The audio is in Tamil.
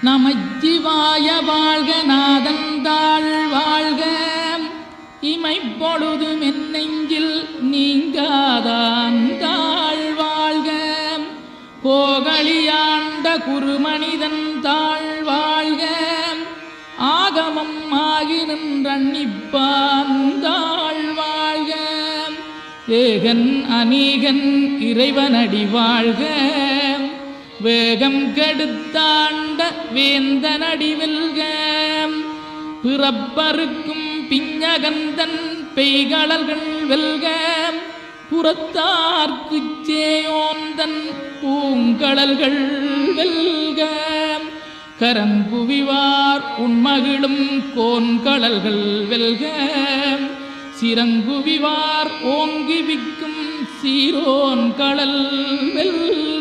நமச்சிவாய வாழ்க நாதந்தாள் வாழ்க இமைப்பொழுதும் என் நெஞ்சில் நீங்காதான் தாழ் வாழ்க கோகலியாண்ட குருமனிதன் தாழ் வாழ்க ஆகமம் ஆகி நின்றன்னிப்பான் தாழ் வாழ்க ஏகன் அநீகன் இறைவனடி வாழ்க வேகம் கெடுத்தாண்ட வேந்தனடி வெல்க பிறப்பருக்கும் பிஞகந்தன் பெய்களர்கள் வெல்க புறத்தார்க்குச் சேயோந்தன் பூங்கடல்கள் வெல்க கரங்குவிவார் உண்மகிழும் கோன்கடல்கள் வெல்க சிறங்குவிவார் ஓங்கி விக்கும் சீரோன் கடல் வெல்க.